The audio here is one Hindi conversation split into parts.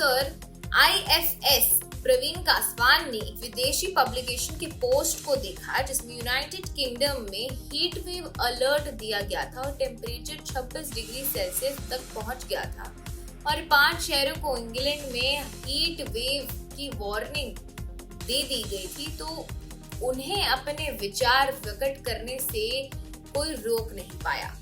ऑफिसर IFS प्रवीण कासवान ने एक विदेशी पब्लिकेशन के पोस्ट को देखा जिसमें यूनाइटेड किंगडम में हीट वेव अलर्ट दिया गया था और टेम्परेचर 26 डिग्री सेल्सियस तक पहुंच गया था और 5 शहरों को इंग्लैंड में हीट वेव की वार्निंग दे दी गई थी, तो उन्हें अपने विचार प्रकट करने से कोई रोक नहीं पाया।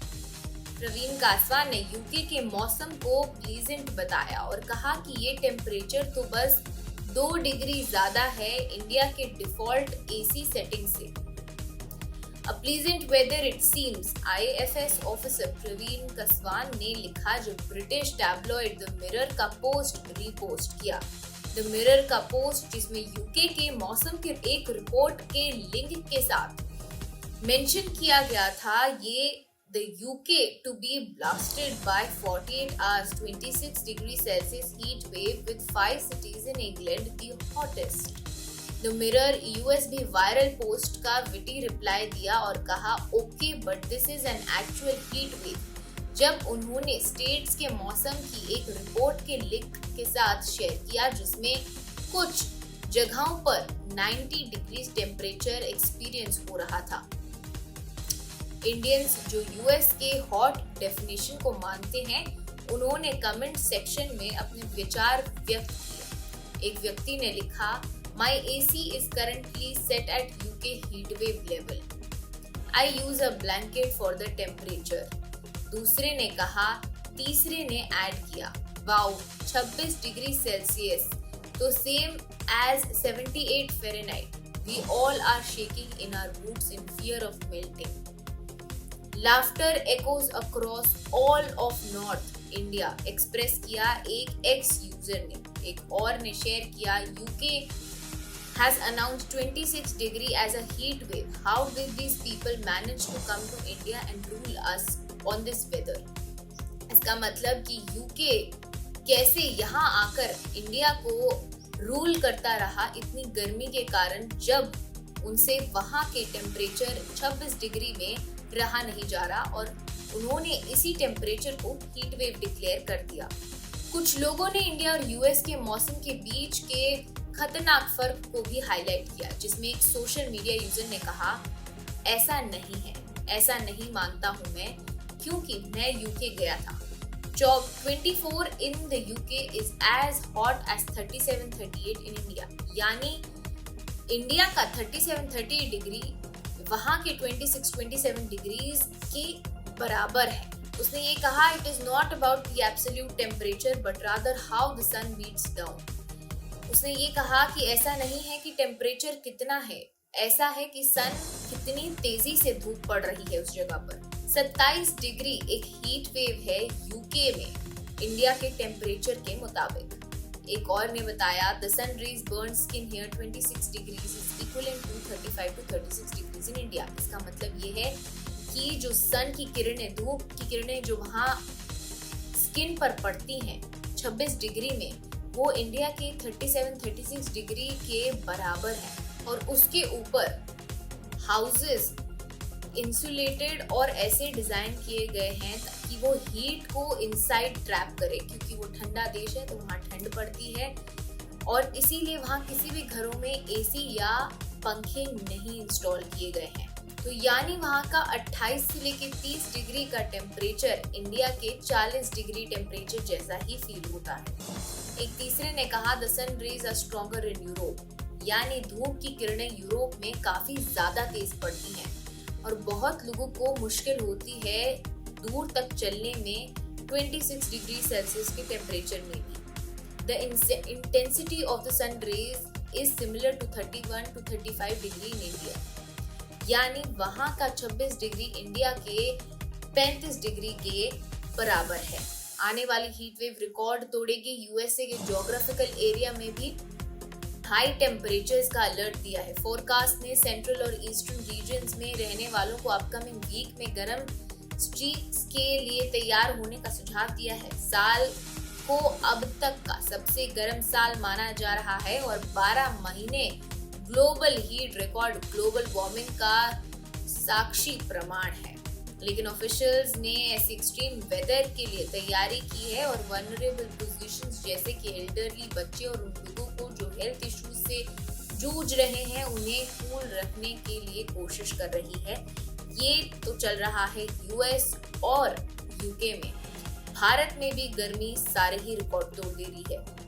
प्रवीण कासवान ने यूके के मौसम को प्लीजेंट बताया और कहा कि ये टेम्परेचर तो बस 2 डिग्री ज्यादा है इंडिया के डिफॉल्ट AC सेटिंग से। A pleasant weather it seems, IFS officer Praveen Kaswan ने लिखा, जो ब्रिटिश टैब्लॉइड द मिरर का पोस्ट रीपोस्ट किया। द मिरर का पोस्ट जिसमें यूके के मौसम के एक रिपोर्ट के लिंक के साथ मेंशन किया गया था, ये the UK to be blasted by 48 hours 26 degrees Celsius heat wave with 5 cities in England the hottest. The Mirror US भी वायरल पोस्ट का विटी रिप्लाई दिया और कहा okay but this is an actual heat wave, जब उन्होंने स्टेट्स के मौसम की एक रिपोर्ट के लिंक के साथ शेयर किया जिसमें कुछ जगहों पर 90 डिग्री टेम्परेचर एक्सपीरियंस हो रहा था। इंडियंस जो यूएस के हॉट डेफिनेशन को मानते हैं, उन्होंने कमेंट सेक्शन में अपने विचार व्यक्त किए। एक व्यक्ति ने लिखा, माई AC is currently set at UK heat wave level. I use a blanket for the temperature. दूसरे ने कहा, तीसरे ने ऐड किया, वाओ 26 डिग्री सेल्सियस तो same as 78 Fahrenheit. We all are shaking in our boots in fear of melting. Laughter echoes across all of North India express किया एक एक्स यूजर ने। एक और ने शेयर किया, UK has announced 26 degree as a heat wave. How did these people manage to come to India and rule us on this weather? इसका मतलब कि UK कैसे यहाँ आकर इंडिया को रूल करता रहा इतनी गर्मी के कारण, जब उनसे वहाँ के टेम्परेचर 26 डिग्री में रहा नहीं जा रहा और उन्होंने इसी टेम्परेचर को हीट वेव डिक्लेयर कर दिया। कुछ लोगों ने इंडिया और यूएस के मौसम के बीच के खतरनाक फर्क को भी हाईलाइट किया, जिसमें एक सोशल मीडिया यूजर ने कहा, ऐसा नहीं है, ऐसा नहीं मानता हूँ मैं, क्योंकि मैं यूके गया था। Job 24 in the UK is as hot as 37-38 in India, यानी इंडिया का 37-38 डिग्री वहाँ के 26-27 डिग्रीज के बराबर है। उसने ये कहा, it is not about the absolute temperature but rather how the sun beats down. उसने ये कहा कि ऐसा नहीं है कि टेम्परेचर कितना है, ऐसा है कि सन कितनी तेजी से धूप पड़ रही है उस जगह पर। 27 डिग्री एक हीट वेव है यूके में इंडिया के टेम्परेचर के मुताबिक। एक और ने बताया, the sun rays burn skin here 26 degrees is equivalent to 35-36 degrees in India. इसका मतलब ये है कि जो सन की किरणें, धूप की किरणें जो वहाँ स्किन पर पड़ती हैं 26 डिग्री में, वो इंडिया के 37-36 डिग्री के बराबर है और उसके ऊपर हाउसेस इंसुलेटेड और ऐसे डिजाइन किए गए हैं कि वो हीट को इनसाइड ट्रैप करे, क्योंकि वो ठंडा देश है तो वहाँ ठंड पड़ती है और इसीलिए वहाँ किसी भी घरों में AC या पंखे नहीं इंस्टॉल किए गए हैं। तो यानी वहाँ का 28 से लेके 30 डिग्री का टेम्परेचर इंडिया के 40 डिग्री टेम्परेचर जैसा ही फील होता है। एक तीसरे ने कहा, the sun rays are stronger in Europe, यानी धूप की किरणें यूरोप में काफी ज्यादा तेज पड़ती हैं और बहुत लोगों को मुश्किल होती है दूर तक चलने में 26 डिग्री सेल्सियस के टेम्परेचर में भी। The intensity of the sun rays is similar to 31-35 degree in India, यानी वहाँ का 26 डिग्री इंडिया के 35 डिग्री के बराबर है। आने वाली हीट वेव रिकॉर्ड तोड़ेगी। यूएसए के ज्योग्राफिकल एरिया में भी हाई टेम्परेचर्स का अलर्ट दिया है। फोरकास्ट ने सेंट्रल और ईस्टर्न रीजन्स में रहने वालों को अपकमिंग वीक में गर्म स्ट्रीक्स के लिए तैयार होने का सुझाव दिया है। साल को अब तक का सबसे गर्म साल माना जा रहा है और 12 महीने global heat record global warming का साक्षी प्रमाण है। लेकिन ऑफिशियल्स ने ऐसी एक्सट्रीम वेदर के लिए तैयारी की है और वनरेबल पोजीशंस जैसे कि एल्डरली बच्चे और उन लोगों को जो हेल्थ इश्यूज से जूझ रहे हैं उन्हें कूल रखने के लिए कोशिश कर रही है। ये तो चल रहा है यूएस और यूके में। भारत में भी गर्मी सारे ही रिकॉर्ड तोड़ दे रही है।